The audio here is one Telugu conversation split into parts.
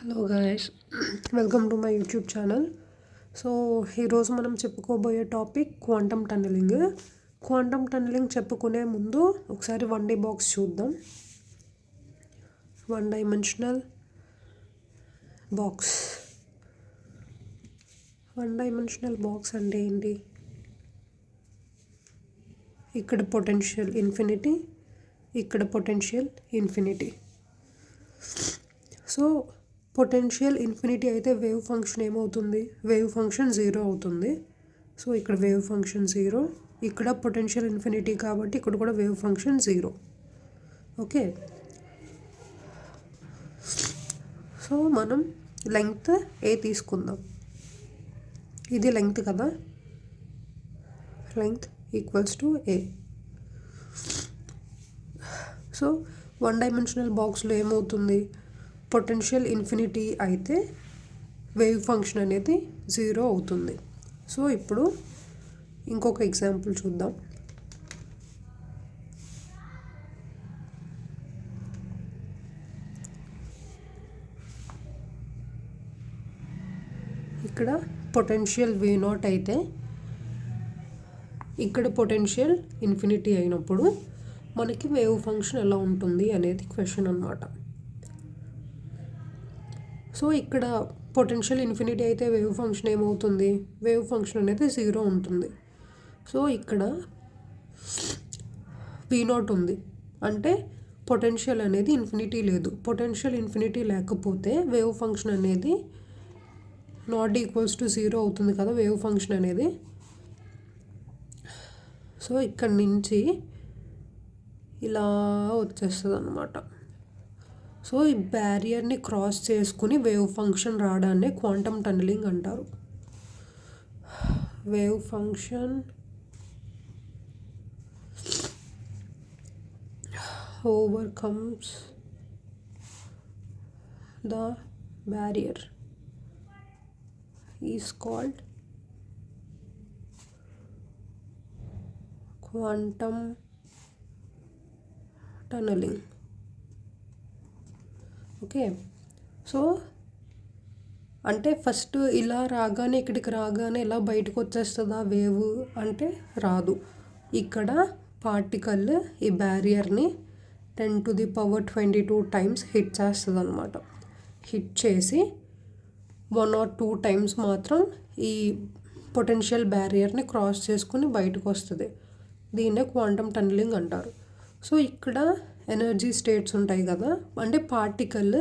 Hello guys, welcome to my YouTube channel. So ఈరోజు మనం చెప్పుకోబోయే topic quantum tunnelling. Quantum tunnelling చెప్పుకునే ముందు ఒకసారి 1D బాక్స్ చూద్దాం. 1 డైమెన్షనల్ బాక్స్. 1 డైమెన్షనల్ బాక్స్ అంటే ఏంటి? ఇక్కడ పొటెన్షియల్ ఇన్ఫినిటీ, ఇక్కడ potential infinity. So potential infinity అయితే వేవ్ ఫంక్షన్ ఏమవుతుంది? వేవ్ ఫంక్షన్ 0 అవుతుంది. సో ఇక్కడ వేవ్ ఫంక్షన్ 0, ఇక్కడ పొటెన్షియల్ ఇన్ఫినిటీ కాబట్టి ఇక్కడ కూడా వేవ్ ఫంక్షన్ 0. ఓకే, సో మనం లెంగ్త్ ఏ తీసుకుందాం. ఇది లెంగ్త్ కదా, length equals to A. So 1 dimensional బాక్స్లో ఏమవుతుంది? పొటెన్షియల్ ఇన్ఫినిటీ అయితే వేవ్ ఫంక్షన్ అనేది 0 అవుతుంది. సో ఇప్పుడు ఇంకొక ఎగ్జాంపుల్ చూద్దాం. ఇక్కడ పొటెన్షియల్ V0 అయితే ఇక్కడ పొటెన్షియల్ ఇన్ఫినిటీ అయినప్పుడు మనకి వేవ్ ఫంక్షన్ ఎలా ఉంటుంది అనేది క్వశ్చన్ అన్నమాట. సో ఇక్కడ పొటెన్షియల్ ఇన్ఫినిటీ అయితే వేవ్ ఫంక్షన్ ఏమవుతుంది? వేవ్ ఫంక్షన్ అనేది 0 ఉంటుంది. సో ఇక్కడ V0 ఉంది అంటే పొటెన్షియల్ అనేది ఇన్ఫినిటీ లేదు. పొటెన్షియల్ ఇన్ఫినిటీ లేకపోతే వేవ్ ఫంక్షన్ అనేది నాట్ ఈక్వల్స్ టు 0 అవుతుంది కదా వేవ్ ఫంక్షన్ అనేది. సో ఇక్కడ నుంచి ఇలా వచ్చేస్తుంది అన్నమాట. సో ఈ బ్యారియర్ని క్రాస్ చేసుకుని వేవ్ ఫంక్షన్ రావడాన్ని క్వాంటమ్ టన్నెలింగ్ అంటారు. Wave function overcomes the barrier is called quantum tunnelling. Okay, so అంటే ఫస్ట్ ఇలా రాగానే ఇక్కడికి రాగానే ఇలా బయటకు వచ్చేస్తుందా వేవ్ అంటే రాదు. ఇక్కడ పార్టికల్ ఈ బ్యారియర్ని 10⁻22 టైమ్స్ హిట్ చేస్తుంది అన్నమాట. హిట్ చేసి 1 or 2 టైమ్స్ మాత్రం ఈ పొటెన్షియల్ బ్యారియర్ని క్రాస్ చేసుకుని బయటకు వస్తుంది. దీన్నే క్వాంటమ్ టన్నెలింగ్ అంటారు. సో ఇక్కడ ఎనర్జీ స్టేట్స్ ఉంటాయి కదా, అంటే పార్టికల్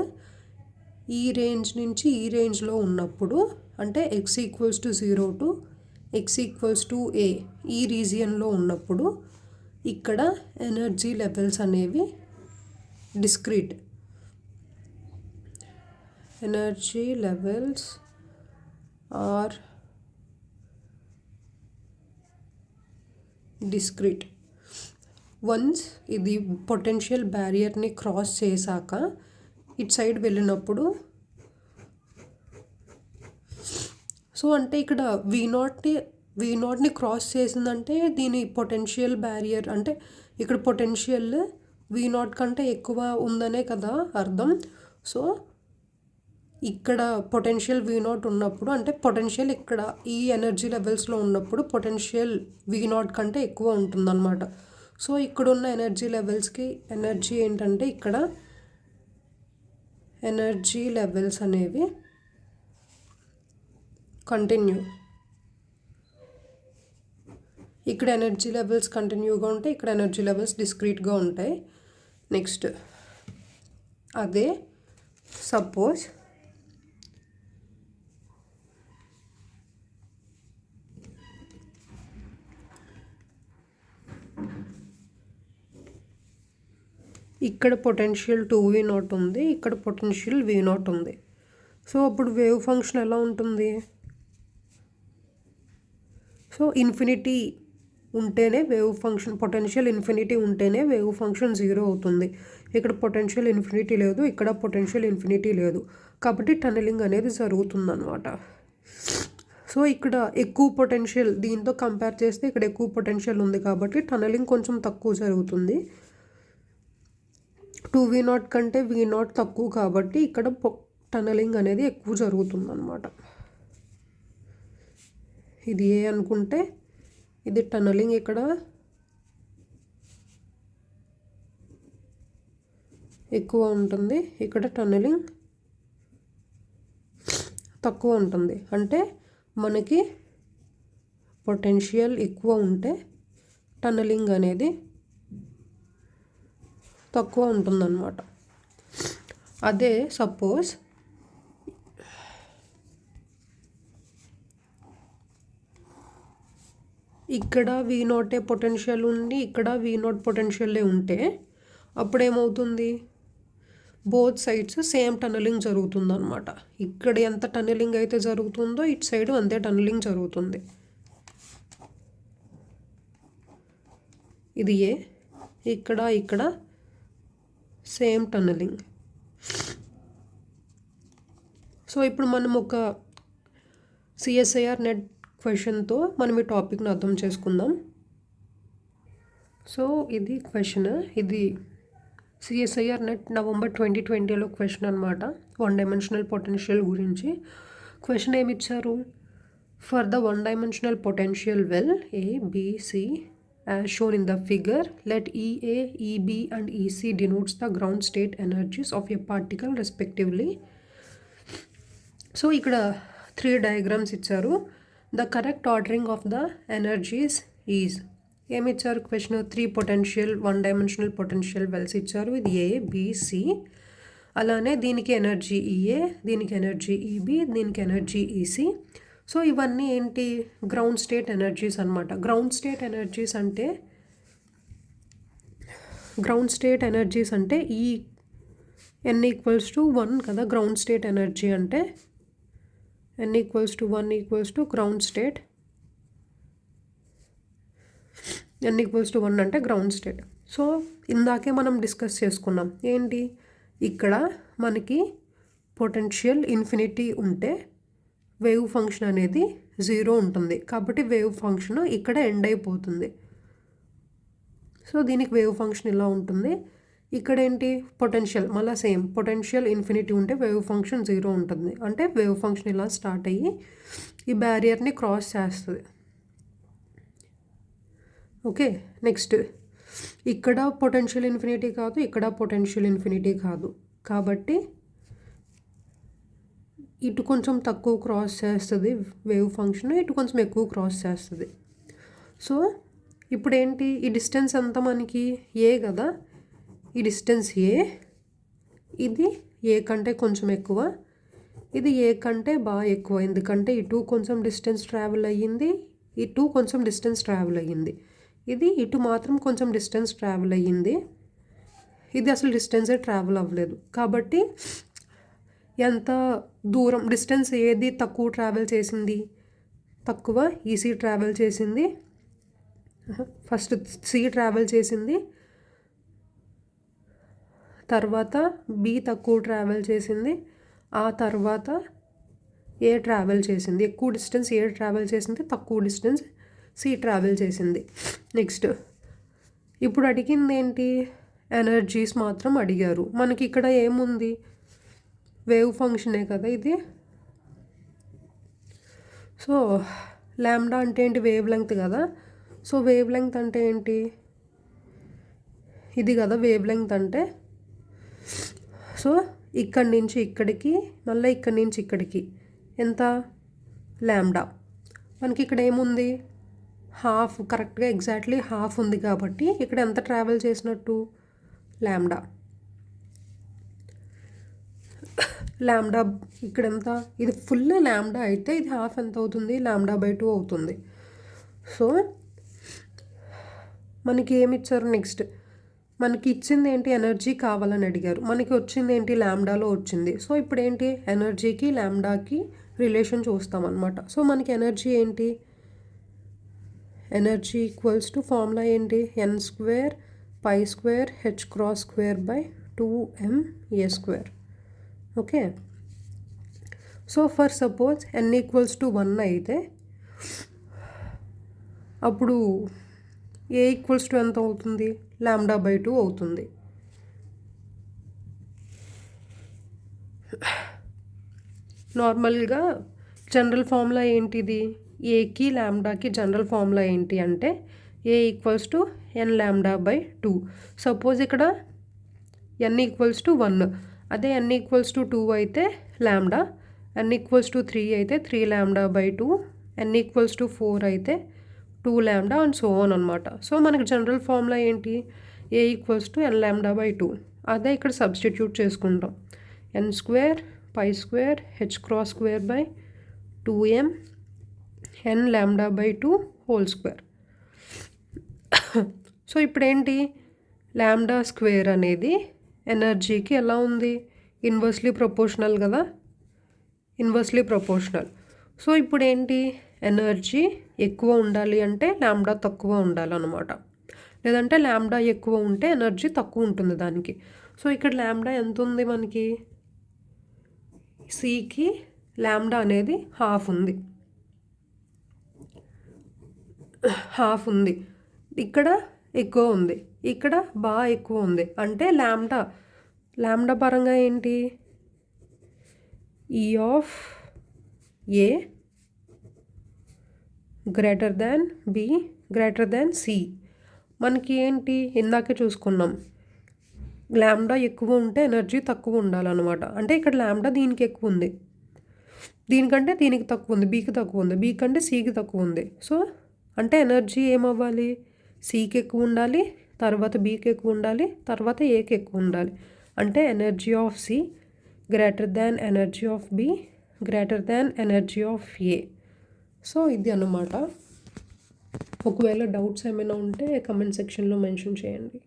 ఈ రేంజ్ నుంచి ఈ రేంజ్లో ఉన్నప్పుడు అంటే x=0 టు x=a ఈ రీజియన్లో ఉన్నప్పుడు ఇక్కడ ఎనర్జీ లెవెల్స్ అనేవి discrete. Energy levels are discrete. Once ఇది పొటెన్షియల్ బ్యారియర్ని క్రాస్ చేశాక ఇటు సైడ్ వెళ్ళినప్పుడు, సో అంటే ఇక్కడ V0ని క్రాస్ చేసిందంటే దీని పొటెన్షియల్ బ్యారియర్ అంటే ఇక్కడ పొటెన్షియల్ V0 కంటే ఎక్కువ ఉందనే కదా అర్థం. సో ఇక్కడ పొటెన్షియల్ V0 ఉన్నప్పుడు అంటే పొటెన్షియల్ ఇక్కడ ఈ ఎనర్జీ లెవెల్స్లో ఉన్నప్పుడు పొటెన్షియల్ V0 కంటే ఎక్కువ ఉంటుందన్నమాట. సో ఇక్కడున్న ఎనర్జీ లెవెల్స్కి ఎనర్జీ ఏంటంటే ఇక్కడ ఎనర్జీ లెవెల్స్ అనేవి కంటిన్యూ. ఇక్కడ ఎనర్జీ లెవెల్స్ కంటిన్యూగా ఉంటాయి, ఇక్కడ ఎనర్జీ లెవెల్స్ డిస్క్రీట్గా ఉంటాయి. నెక్స్ట్ అదే సపోజ్ ఇక్కడ పొటెన్షియల్ 2V0 ఉంది, ఇక్కడ పొటెన్షియల్ V0 ఉంది. సో అప్పుడు వేవ్ ఫంక్షన్ ఎలా ఉంటుంది? సో ఇన్ఫినిటీ ఉంటేనే వేవ్ ఫంక్షన్, పొటెన్షియల్ ఇన్ఫినిటీ ఉంటేనే వేవ్ ఫంక్షన్ 0 అవుతుంది. ఇక్కడ పొటెన్షియల్ ఇన్ఫినిటీ లేదు, ఇక్కడ పొటెన్షియల్ ఇన్ఫినిటీ లేదు కాబట్టి టన్నెలింగ్ అనేది జరుగుతుందన్నమాట. సో ఇక్కడ ఎక్కువ పొటెన్షియల్, దీంతో కంపేర్ చేస్తే ఇక్కడ ఎక్కువ పొటెన్షియల్ ఉంది కాబట్టి టన్నెలింగ్ కొంచెం తక్కువ జరుగుతుంది. 2V0 కంటే V0 తక్కువ కాబట్టి ఇక్కడ టనలింగ్ అనేది ఎక్కువ జరుగుతుందన్నమాట. ఇది ఏ అనుకుంటే ఇది టనలింగ్ ఇక్కడ ఎక్కువ ఉంటుంది, ఇక్కడ టనలింగ్ తక్కువ ఉంటుంది. అంటే మనకి పొటెన్షియల్ ఎక్కువ ఉంటే టనలింగ్ అనేది తక్కువ ఉంటుందన్నమాట. అదే సపోజ్ ఇక్కడ V0 పొటెన్షియల్ ఉండి ఇక్కడ V0 పొటెన్షియల్లే ఉంటే అప్పుడేమవుతుంది, బోత్ సైడ్స్ సేమ్ టనలింగ్ జరుగుతుందన్నమాట. ఇక్కడ ఎంత టనలింగ్ అయితే జరుగుతుందో ఇటు సైడ్ అంతే టనలింగ్ జరుగుతుంది. ఇది ఏ, ఇక్కడ సేమ్ టనలింగ్. సో ఇప్పుడు మనం ఒక CSIR నెట్ క్వశ్చన్తో మనం ఈ టాపిక్ని అర్థం చేసుకుందాం. సో ఇది క్వశ్చన్, ఇది CSIR నెట్ నవంబర్ 2020లో క్వశ్చన్ అనమాట. 1 డైమెన్షనల్ పొటెన్షియల్ గురించి క్వశ్చన్ ఏమి ఇచ్చారు, for the 1 dimensional potential well ABC as shown in the figure, let EA, EB and EC denotes the ground state energies of a particle respectively. So ఇక్కడ 3 డయాగ్రామ్స్ ఇచ్చారు. The correct ordering of the energies is, ఏమి ఇచ్చారు question, 3 potential 1 dimensional potential wells ఇచ్చారు. ఇది ABC, అలానే దీనికి ఎనర్జీ EA, దీనికి ఎనర్జీ EB, దీనికి ఎనర్జీ EC. సో ఇవన్నీ ఏంటి, గ్రౌండ్ స్టేట్ ఎనర్జీస్ అనమాట. గ్రౌండ్ స్టేట్ ఎనర్జీస్ అంటే ఈ n = 1 కదా గ్రౌండ్ స్టేట్ ఎనర్జీ అంటే. n = 1 గ్రౌండ్ స్టేట్, n = 1 అంటే గ్రౌండ్ స్టేట్. సో ఇందాకే మనం డిస్కస్ చేసుకున్నాం ఏంటి, ఇక్కడ మనకి పొటెన్షియల్ ఇన్ఫినిటీ ఉంటే వేవ్ ఫంక్షన్ అనేది 0 ఉంటుంది. కాబట్టి వేవ్ ఫంక్షన్ ఇక్కడ ఎండ్ అయిపోతుంది. సో దీనికి వేవ్ ఫంక్షన్ ఇలా ఉంటుంది. ఇక్కడ ఏంటి, పొటెన్షియల్ మళ్ళీ సేమ్, పొటెన్షియల్ ఇన్ఫినిటీ ఉంటే వేవ్ ఫంక్షన్ 0 ఉంటుంది. అంటే వేవ్ ఫంక్షన్ ఇలా స్టార్ట్ అయ్యి ఈ బ్యారియర్ని క్రాస్ చేస్తుంది. ఓకే, నెక్స్ట్ ఇక్కడ పొటెన్షియల్ ఇన్ఫినిటీ కాదు, ఇక్కడ పొటెన్షియల్ ఇన్ఫినిటీ కాదు. కాబట్టి ఇటు కొంచెం తక్కువ క్రాస్ చేస్తుంది వేవ్ ఫంక్షన్, ఇటు కొంచెం ఎక్కువ క్రాస్ చేస్తుంది. సో ఇప్పుడు ఏంటి, ఈ డిస్టెన్స్ అంతా మనకి ఏ కదా, ఈ డిస్టెన్స్ ఏ, ఇది ఏ కంటే కొంచెం ఎక్కువ, ఇది ఏ కంటే బాగా ఎక్కువ. ఎందుకంటే ఇటు కొంచెం డిస్టెన్స్ ట్రావెల్ అయ్యింది, ఇటు కొంచెం డిస్టెన్స్ ట్రావెల్ అయ్యింది, ఇది ఇటు మాత్రం కొంచెం డిస్టెన్స్ ట్రావెల్ అయ్యింది, ఇది అసలు డిస్టెన్సే ట్రావెల్ అవ్వలేదు. కాబట్టి ఎంత దూరం డిస్టెన్స్ ఏది తక్కువ ట్రావెల్ చేసింది, తక్కువ EC ట్రావెల్ చేసింది, ఫస్ట్ C ట్రావెల్ చేసింది, తర్వాత B తక్కువ ట్రావెల్ చేసింది, ఆ తర్వాత A ట్రావెల్ చేసింది. ఎక్కువ డిస్టెన్స్ A ట్రావెల్ చేసింది, తక్కువ డిస్టెన్స్ C ట్రావెల్ చేసింది. నెక్స్ట్ ఇప్పుడు అడిగింది ఏంటి, ఎనర్జీస్ మాత్రం అడిగారు. మనకి ఇక్కడ ఏముంది, వేవ్ ఫంక్షనే కదా ఇది. సో లాంబ్డా అంటే ఏంటి, వేవ్ లెంగ్త్ కదా. సో వేవ్ లెంగ్త్ అంటే ఏంటి, ఇది కదా వేవ్ లెంగ్త్ అంటే. సో ఇక్కడి నుంచి ఇక్కడికి, మళ్ళీ ఇక్కడి నుంచి ఇక్కడికి ఎంత, లాంబ్డా. మనకి ఇక్కడ ఏముంది, హాఫ్, కరెక్ట్గా ఎగ్జాక్ట్లీ హాఫ్ ఉంది. కాబట్టి ఇక్కడ ఎంత ట్రావెల్ చేసినట్టు, లాంబ్డా. లాంబ్డా ఇక్కడ ఎంత, ఇది ఫుల్ లాంబ్డా అయితే ఇది హాఫ్ ఎంత అవుతుంది, λ/2 అవుతుంది. సో మనకి ఏమి ఇచ్చారు, నెక్స్ట్ మనకి ఇచ్చింది ఏంటి, ఎనర్జీ కావాలని అడిగారు. మనకి వచ్చింది ఏంటి, లాంబ్డాలో వచ్చింది. సో ఇప్పుడు ఏంటి, ఎనర్జీకి లాంబ్డాకి రిలేషన్ చూస్తామన్నమాట. సో మనకి ఎనర్జీ ఏంటి, ఎనర్జీ = ఫార్ములా ఏంటి, n² π² h×² / 2m a². Okay, so for suppose n = 1 అయితే అప్పుడు A = ఎంత అవుతుంది, λ/2 అవుతుంది. నార్మల్గా జనరల్ ఫార్ములా ఏంటిది? ఏకి ల్యాండాకి జనరల్ ఫార్ములా ఏంటి అంటే ఏ equals to N lambda by 2. Suppose ఇక్కడ ఎన్ ఈక్వల్స్ టు 1, అదే ఎన్ ఈక్వల్స్ టు 2 అయితే ల్యాండా, ఎన్ ఈక్వల్స్ టు 3 అయితే 3 ల్యాండా బై 2, ఎన్ ఈక్వల్స్ టు 4 అయితే 2 ల్యాండా అండ్ సో ఆన్ అనమాట. సో మనకి జనరల్ ఫార్ములా ఏంటి? ఏ equals to N lambda by 2. అదే ఇక్కడ సబ్స్టిట్యూట్ చేసుకుంటాం. N square pi square H cross square by 2m N lambda by 2 whole square. So ఇప్పుడేంటి? ల్యాండా స్క్వేర్ అనేది ఎనర్జీకి ఎలా ఉంది? ఇన్వర్స్లీ ప్రపోర్షనల్ కదా, ఇన్వర్స్లీ ప్రపోర్షనల్. సో ఇప్పుడు ఏంటి? ఎనర్జీ ఎక్కువ ఉండాలి అంటే ల్యాండా తక్కువ ఉండాలన్నమాట, లేదంటే ల్యాండా ఎక్కువ ఉంటే ఎనర్జీ తక్కువ ఉంటుంది దానికి. సో ఇక్కడ ల్యాండా ఎంత ఉంది మనకి? సికి ల్యాండా అనేది హాఫ్ ఉంది, హాఫ్ ఉంది. ఇక్కడ ఎక్కువ ఉంది, ఇక్కడ బాగా ఎక్కువ ఉంది. అంటే ల్యాండా పరంగా ఏంటి? E of A greater than B greater than C. మనకి ఏంటి? ఇందాకే చూసుకున్నాం, ల్యాండా ఎక్కువ ఉంటే ఎనర్జీ తక్కువ ఉండాలన్నమాట. అంటే ఇక్కడ ల్యాండా దీనికి ఎక్కువ ఉంది, దీనికంటే దీనికి తక్కువ ఉంది, బీకి తక్కువ ఉంది, బీ కంటే సికి తక్కువ ఉంది. సో అంటే ఎనర్జీ ఏమవ్వాలి? సికి ఎక్కువ ఉండాలి, తర్వాత బీకి ఎక్కువ ఉండాలి, తర్వాత ఏకి ఎక్కువ ఉండాలి. అంటే energy of C greater than energy of B greater than energy of A. So ఇది అన్నమాట. ఒకవేళ డౌట్స్ ఏమైనా ఉంటే కమెంట్ సెక్షన్లో మెన్షన్ చేయండి.